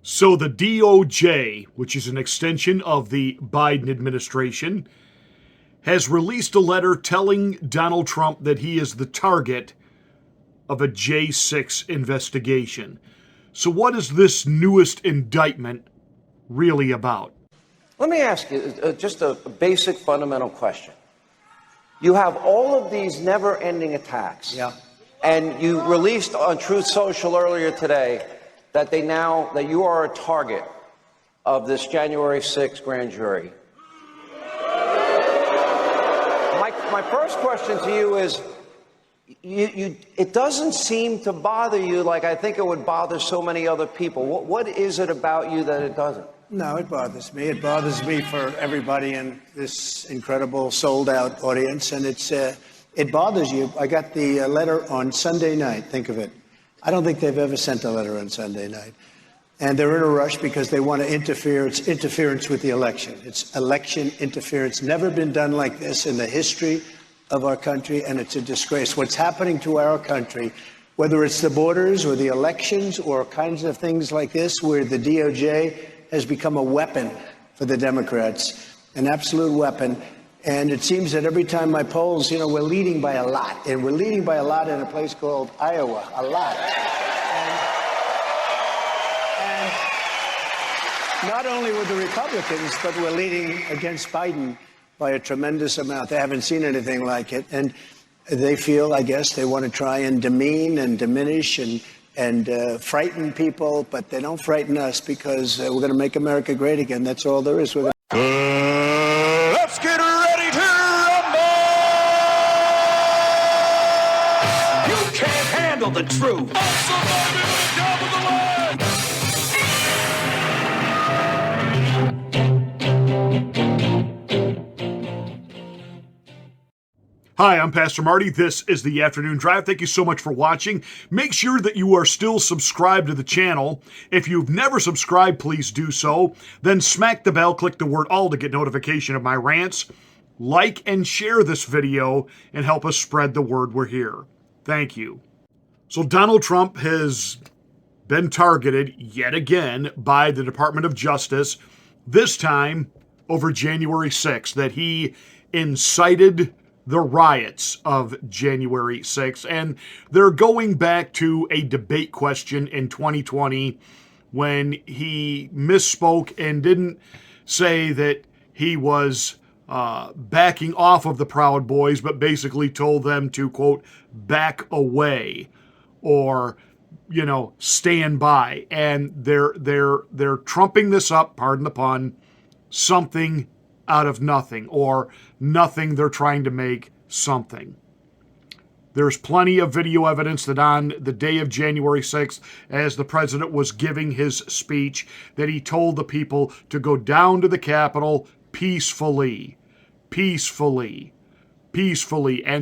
So the DOJ, which is an extension of the Biden administration, has released a letter telling Donald Trump that he is the target of a J6 investigation. So what is this newest indictment really about? Let me ask you just a basic fundamental question. You have all of these never-ending attacks. Yeah. And you released on Truth Social earlier today that that you are a target of this January 6th grand jury. My first question to you is, it doesn't seem to bother you like I think it would bother so many other people. What is it about you that it doesn't? No, it bothers me. It bothers me for everybody in this incredible sold-out audience, and it bothers you. I got the letter on Sunday night. Think of it. I don't think they've ever sent a letter on Sunday night. And they're in a rush because they want to interfere. It's interference with the election. It's election interference. Never been done like this in the history of our country, and it's a disgrace. What's happening to our country, whether it's the borders or the elections or kinds of things like this, where the DOJ has become a weapon for the Democrats, an absolute weapon. And it seems that every time my polls, we're leading by a lot. And we're leading by a lot in a place called Iowa, a lot. And not only with the Republicans, but we're leading against Biden by a tremendous amount. They haven't seen anything like it. And they feel, I guess, they want to try and demean and diminish and frighten people, but they don't frighten us because we're going to make America great again. That's all there is. Let's get ready to rumble! You can't handle the truth. Hi, I'm Pastor Marty. This is the Afternoon Drive. Thank you so much for watching. Make sure that you are still subscribed to the channel. If you've never subscribed, please do so. Then smack the bell, click the word all to get notification of my rants. Like and share this video and help us spread the word we're here. Thank you. So Donald Trump has been targeted yet again by the Department of Justice, this time over January 6th, that he incited the riots of January 6th. And they're going back to a debate question in 2020 when he misspoke and didn't say that he was backing off of the Proud Boys, but basically told them to, quote, back away or, stand by. And they're trumping this up, pardon the pun, something out of nothing, or nothing they're trying to make something. There's plenty of video evidence that on the day of January 6th, as the president was giving his speech, that he told the people to go down to the Capitol peacefully. And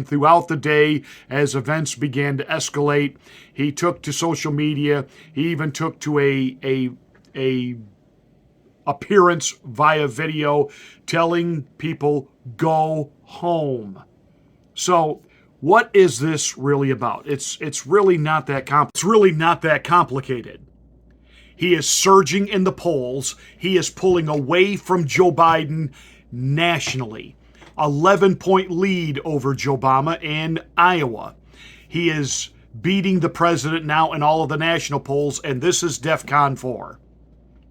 throughout the day, as events began to escalate, he took to social media. He even took to a appearance via video telling people, go home. So what is this really about? It's really not that complicated. He is surging in the polls. He is pulling away from Joe Biden nationally. 11-point lead over Joe Obama in Iowa. He is beating the president now in all of the national polls, and this is DEFCON 4.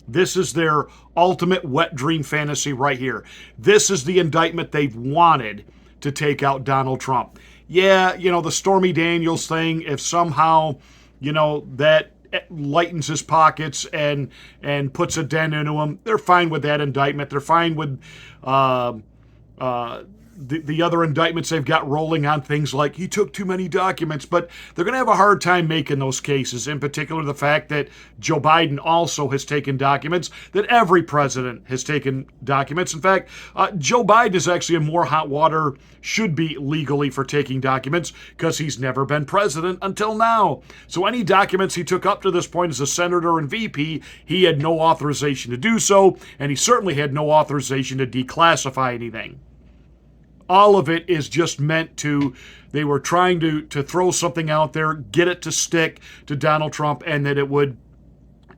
This is their ultimate wet dream fantasy right here. This is the indictment they've wanted to take out Donald Trump. Yeah, the Stormy Daniels thing, if somehow, that lightens his pockets and puts a dent into him, they're fine with that indictment. They're fine with the other indictments they've got rolling on things like he took too many documents, but they're going to have a hard time making those cases, in particular the fact that Joe Biden also has taken documents, that every president has taken documents. In fact, Joe Biden is actually in more hot water, should be legally, for taking documents because he's never been president until now. So any documents he took up to this point as a senator and VP, he had no authorization to do so, and he certainly had no authorization to declassify anything. All of it is just meant to, they were trying to throw something out there, get it to stick to Donald Trump, and that it would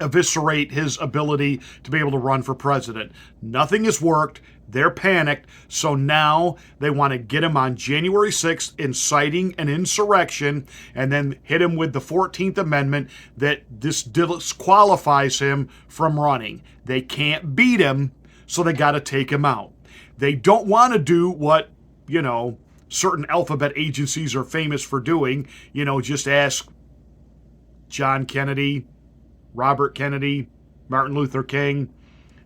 eviscerate his ability to be able to run for president. Nothing has worked. They're panicked. So now they want to get him on January 6th, inciting an insurrection, and then hit him with the 14th Amendment that disqualifies him from running. They can't beat him, so they got to take him out. They don't want to do what, certain alphabet agencies are famous for doing. Just ask John Kennedy, Robert Kennedy, Martin Luther King.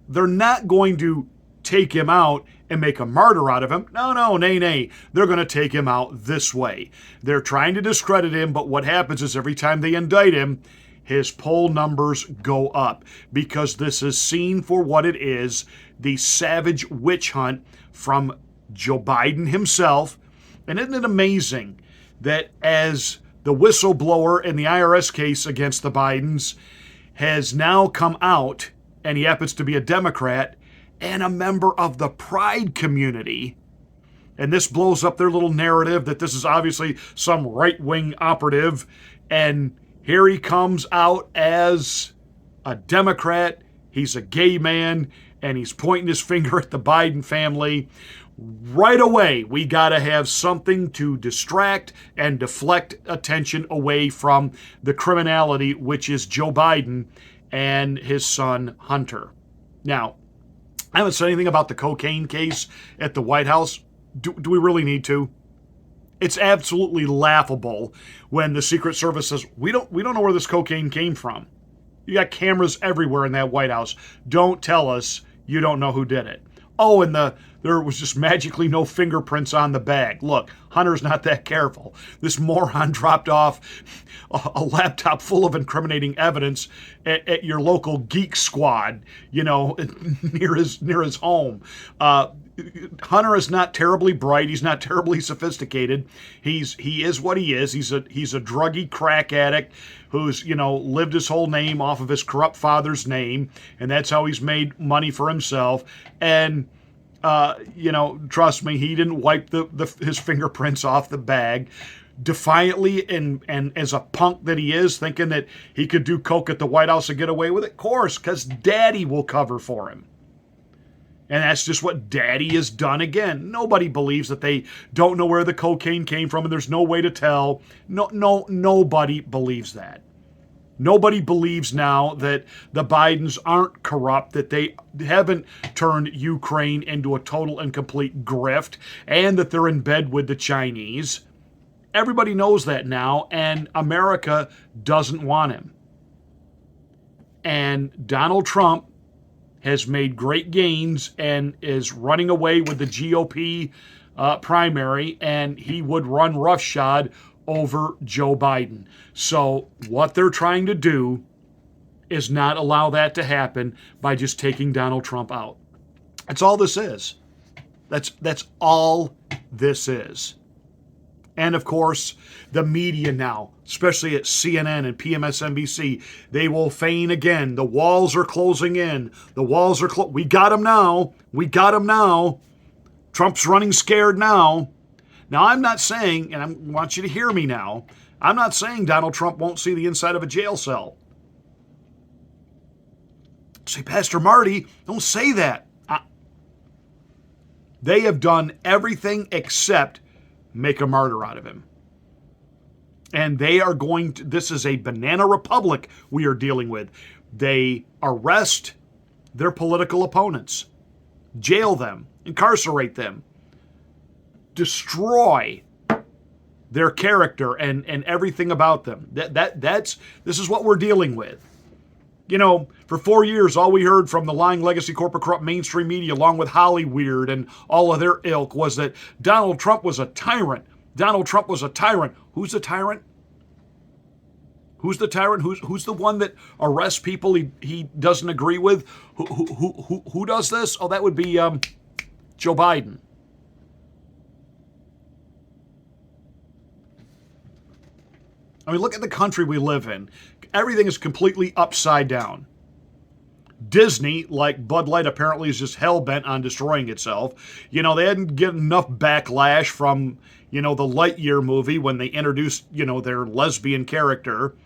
They're not going to take him out and make a martyr out of him. No, nay. They're going to take him out this way. They're trying to discredit him, but what happens is every time they indict him, his poll numbers go up because this is seen for what it is, the savage witch hunt from Joe Biden himself. And isn't it amazing that as the whistleblower in the IRS case against the Bidens has now come out, and he happens to be a Democrat and a member of the Pride community, and this blows up their little narrative that this is obviously some right-wing operative, and here he comes out as a Democrat, he's a gay man, and he's pointing his finger at the Biden family. Right away, we got to have something to distract and deflect attention away from the criminality, which is Joe Biden and his son, Hunter. Now, I haven't said anything about the cocaine case at the White House. Do we really need to? It's absolutely laughable when the Secret Service says, we don't know where this cocaine came from. You got cameras everywhere in that White House. Don't tell us you don't know who did it. Oh, and there was just magically no fingerprints on the bag. Look, Hunter's not that careful. This moron dropped off a laptop full of incriminating evidence at your local geek squad, near his home. Hunter is not terribly bright. He's not terribly sophisticated. He is what he is. He's a druggy crack addict who's lived his whole name off of his corrupt father's name, and that's how he's made money for himself. And trust me, he didn't wipe his fingerprints off the bag. Defiantly and as a punk that he is, thinking that he could do coke at the White House and get away with it. Of course, because Daddy will cover for him. And that's just what Daddy has done again. Nobody believes that they don't know where the cocaine came from and there's no way to tell. Nobody believes that. Nobody believes now that the Bidens aren't corrupt, that they haven't turned Ukraine into a total and complete grift, and that they're in bed with the Chinese. Everybody knows that now, and America doesn't want him. And Donald Trump has made great gains and is running away with the GOP primary, and he would run roughshod over Joe Biden. So what they're trying to do is not allow that to happen by just taking Donald Trump out. That's all this is. That's all this is. And of course, the media now, especially at CNN and PMSNBC, they will feign again. The walls are closing in. The walls are we got him now. We got him now. Trump's running scared now. Now, I'm not saying, and I want you to hear me now, I'm not saying Donald Trump won't see the inside of a jail cell. Say, Pastor Marty, don't say that. They have done everything except make a martyr out of him. And they are going to, this is a banana republic we are dealing with. They arrest their political opponents, jail them, incarcerate them, destroy their character and everything about them. This is what we're dealing with. For 4 years, all we heard from the lying legacy corporate corrupt mainstream media, along with Hollyweird and all of their ilk, was that Donald Trump was a tyrant. Donald Trump was a tyrant. Who's the tyrant? Who's the tyrant? Who's the one that arrests people he doesn't agree with? Who does this? Oh, that would be Joe Biden. I mean, look at the country we live in. Everything is completely upside down. Disney, like Bud Light, apparently is just hell-bent on destroying itself. They didn't get enough backlash from, the Lightyear movie when they introduced, their lesbian character.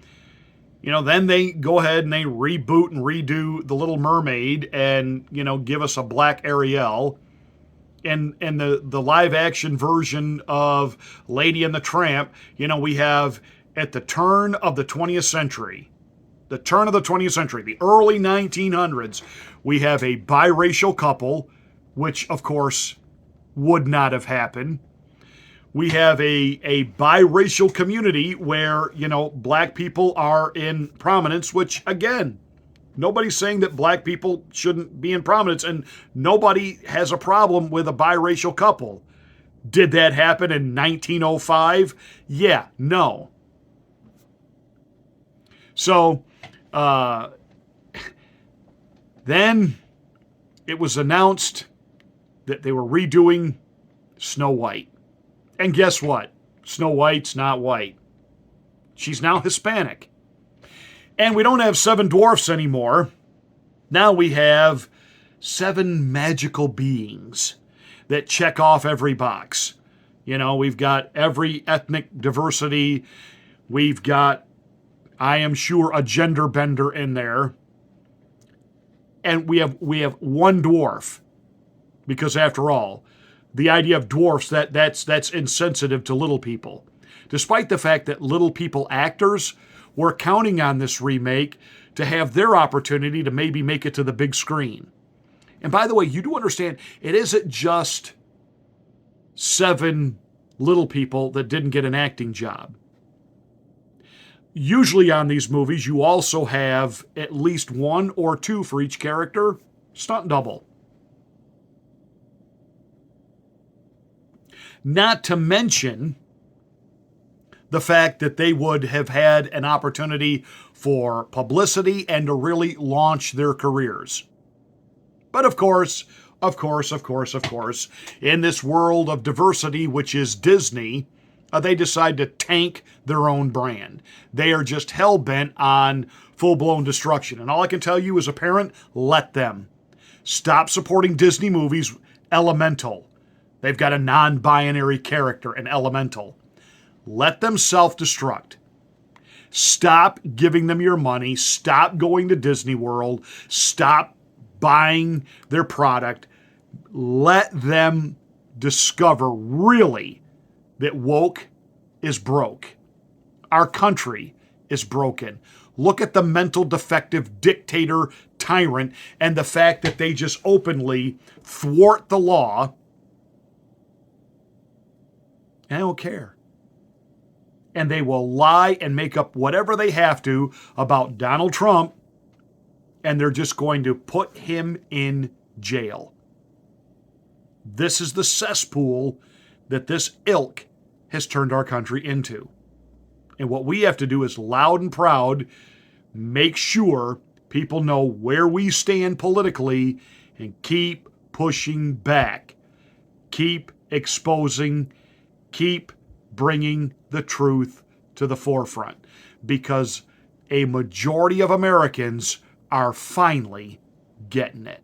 Then they go ahead and they reboot and redo The Little Mermaid and, give us a black Ariel. And the live action version of Lady and the Tramp, we have at the turn of the 20th century, the early 1900s, we have a biracial couple, which of course would not have happened. We have a biracial community where, black people are in prominence, which, again, nobody's saying that black people shouldn't be in prominence, and nobody has a problem with a biracial couple. Did that happen in 1905? Yeah, no. So, then it was announced that they were redoing Snow White. And guess what? Snow White's not white. She's now Hispanic. And we don't have 7 dwarfs anymore. Now we have 7 magical beings that check off every box. We've got every ethnic diversity. We've got, I am sure, a gender bender in there. And we have one dwarf. Because after all, the idea of dwarfs, that's insensitive to little people. Despite the fact that little people actors were counting on this remake to have their opportunity to maybe make it to the big screen. And by the way, you do understand, it isn't just 7 little people that didn't get an acting job. Usually on these movies, you also have at least 1 or 2 for each character, stunt double. Not to mention the fact that they would have had an opportunity for publicity and to really launch their careers. But of course, in this world of diversity, which is Disney, they decide to tank their own brand. They are just hell-bent on full-blown destruction. And all I can tell you as a parent, let them. Stop supporting Disney movies. Elemental. They've got a non-binary character, an elemental. Let them self-destruct. Stop giving them your money. Stop going to Disney World. Stop buying their product. Let them discover really that woke is broke. Our country is broken. Look at the mental defective dictator tyrant and the fact that they just openly thwart the law. I don't care. And they will lie and make up whatever they have to about Donald Trump, and they're just going to put him in jail. This is the cesspool that this ilk has turned our country into. And what we have to do is loud and proud make sure people know where we stand politically and keep pushing back. Keep exposing, keep bringing the truth to the forefront, because a majority of Americans are finally getting it.